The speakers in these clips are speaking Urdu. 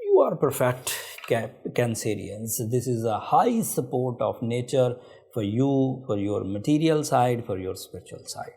You are perfect Cancerians. This is a high support of nature for you, for your material side, for your spiritual side.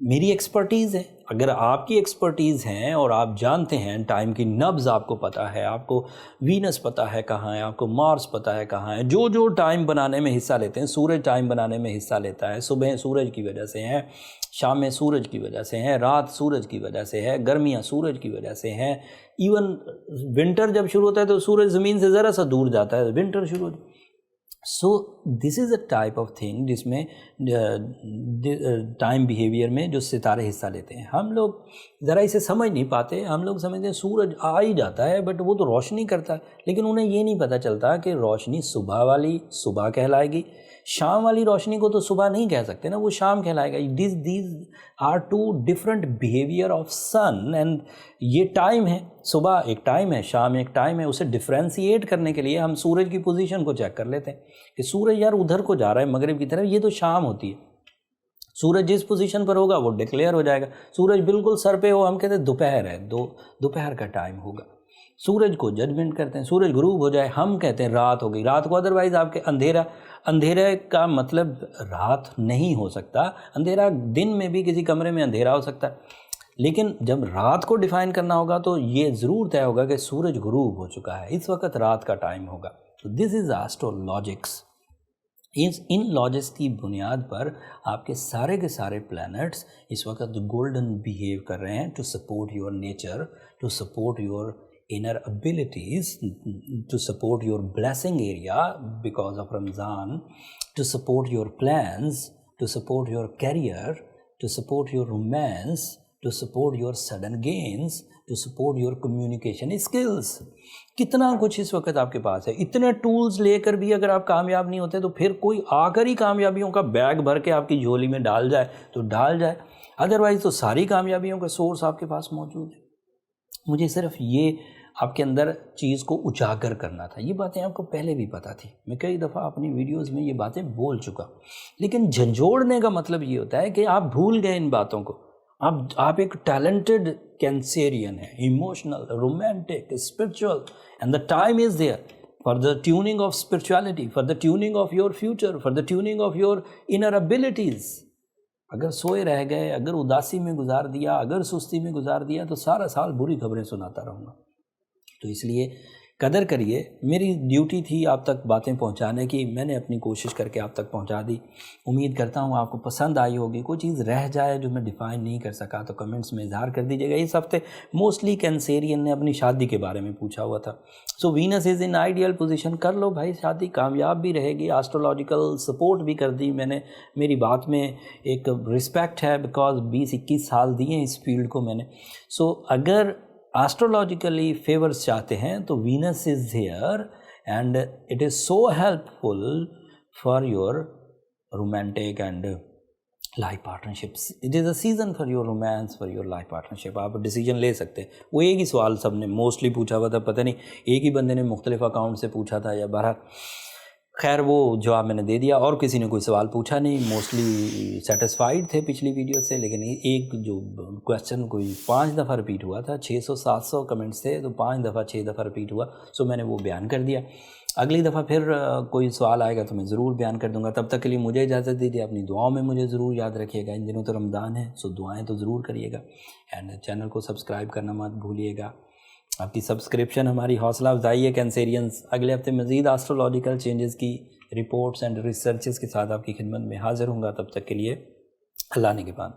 میری ایکسپرٹیز ہے. اگر آپ کی ایکسپرٹیز ہیں اور آپ جانتے ہیں ٹائم کی نبض آپ کو پتہ ہے, آپ کو وینس پتہ ہے کہاں ہے, آپ کو مارس پتہ ہے کہاں ہے, جو ٹائم بنانے میں حصہ لیتے ہیں, سورج ٹائم بنانے میں حصہ لیتا ہے, صبح سورج کی وجہ سے ہے, شام میں سورج کی وجہ سے ہے, رات سورج کی وجہ سے ہے, گرمیاں سورج کی وجہ سے ہیں, ایون ونٹر جب شروع ہوتا ہے تو سورج زمین سے ذرا سا دور جاتا ہے, ونٹر شروع. سو دس از اے ٹائپ آف تھنگ جس میں ٹائم بیہیویئر میں جو ستارے حصہ لیتے ہیں. ہم لوگ ذرا اسے سمجھ نہیں پاتے. ہم لوگ سمجھتے ہیں سورج آ ہی جاتا ہے بٹ وہ تو روشنی کرتا ہے, لیکن انہیں یہ نہیں پتہ چلتا کہ روشنی صبح والی صبح کہلائے گی, شام والی روشنی کو تو صبح نہیں کہہ سکتے نا, وہ شام کہلائے گا. These are two different behaviour of sun, and یہ ٹائم ہے, صبح ایک ٹائم ہے, شام ایک ٹائم ہے. اسے ڈفرینسیٹ کرنے کے لیے ہم سورج کی پوزیشن کو چیک کر لیتے ہیں کہ سورج یار ادھر کو جا رہا ہے مغرب کی طرف, یہ تو شام ہوتی ہے. سورج جس پوزیشن پر ہوگا وہ ڈکلیئر ہو جائے گا. سورج بالکل سر پہ ہو, ہم کہتے ہیں دوپہر ہے, دوپہر کا ٹائم ہوگا. سورج کو ججمنٹ کرتے ہیں, سورج غروب ہو جائے ہم کہتے ہیں رات ہو گئی, رات کو. ادروائز آپ کے اندھیرے کا مطلب رات نہیں ہو سکتا. اندھیرا دن میں بھی کسی کمرے میں اندھیرا ہو سکتا ہے, لیکن جب رات کو ڈیفائن کرنا ہوگا تو یہ ضرور طے ہوگا کہ سورج غروب ہو چکا ہے, اس وقت رات کا ٹائم ہوگا. تو دس از ایسٹرولوجکس. ان لاجکس کی بنیاد پر آپ کے سارے پلانٹس اس وقت گولڈن بیہیو کر رہے ہیں to support your nature, to support your inner abilities, to support your blessing area because of Ramzan, to support your plans, to support your career, to support your romance, to support your sudden gains, to support your communication skills. کتنا کچھ اس وقت آپ کے پاس ہے. اتنے ٹولز لے کر بھی اگر آپ کامیاب نہیں ہوتے تو پھر کوئی آ کر ہی کامیابیوں کا بیگ بھر کے آپ کی جھولی میں ڈال جائے تو ڈال جائے, ادروائز تو ساری کامیابیوں کا سورس آپ کے پاس موجود ہے. مجھے صرف یہ آپ کے اندر چیز کو اجاگر کرنا تھا. یہ باتیں آپ کو پہلے بھی پتہ تھی, میں کئی دفعہ اپنی ویڈیوز میں یہ باتیں بول چکا, لیکن جھنجھوڑنے کا مطلب یہ ہوتا ہے کہ آپ بھول گئے ان باتوں کو. آپ ایک ٹیلنٹڈ کینسیرین ہیں, emotional, romantic, spiritual, and the time is there for the tuning of spirituality, for the tuning of your future, for the tuning of your inner abilities. اگر سوئے رہ گئے, اگر اداسی میں گزار دیا, اگر سستی میں گزار دیا تو سارا سال بری خبریں سناتا رہوں گا. تو اس لیے قدر کریے. میری ڈیوٹی تھی آپ تک باتیں پہنچانے کی, میں نے اپنی کوشش کر کے آپ تک پہنچا دی. امید کرتا ہوں آپ کو پسند آئی ہوگی. کوئی چیز رہ جائے جو میں ڈیفائن نہیں کر سکا تو کمنٹس میں اظہار کر دیجیے گا. اس ہفتے موسٹلی کینسیرین نے اپنی شادی کے بارے میں پوچھا ہوا تھا. سو وینس از ان آئیڈیل پوزیشن, کر لو بھائی شادی, کامیاب بھی رہے گی. ایسٹرولوجیکل سپورٹ بھی کر دی میں نے. میری بات میں ایک رسپیکٹ ہے بیکاز 20-21 سال دیے اس فیلڈ کو میں نے. سو اگر ایسٹرولوجیکلی فیورز چاہتے ہیں تو Venus is here and it is so helpful for your romantic and life partnerships. It is a season for your romance, for your life partnership. آپ ڈیسیجن لے سکتے ہیں. وہ ایک ہی سوال سب نے موسٹلی پوچھا ہوا تھا, پتہ نہیں ایک ہی بندے نے مختلف اکاؤنٹ سے پوچھا تھا یا بہرحال خیر وہ جواب میں نے دے دیا, اور کسی نے کوئی سوال پوچھا نہیں. موسٹلی سیٹسفائیڈ تھے پچھلی ویڈیو سے, لیکن ایک جو کویسچن کوئی 5 دفعہ رپیٹ ہوا تھا. 600-700 کمنٹس تھے تو 6 دفعہ رپیٹ ہوا. سو میں نے وہ بیان کر دیا. اگلی دفعہ پھر کوئی سوال آئے گا تو میں ضرور بیان کر دوں گا. تب تک کے لیے مجھے اجازت دیجیے. اپنی دعاؤں میں مجھے ضرور یاد رکھیے گا. ان دنوں تو رمضان ہے, سو دعائیں تو ضرور کریے گا. اینڈ چینل کو سبسکرائب کرنا مت بھولیے گا. آپ کی سبسکرپشن ہماری حوصلہ افزائی ہے کینسیرینز. اگلے ہفتے مزید ایسٹرولوجیکل چینجز کی رپورٹس اینڈ ریسرچز کے ساتھ آپ کی خدمت میں حاضر ہوں گا. تب تک کے لیے اللہ نگہبان.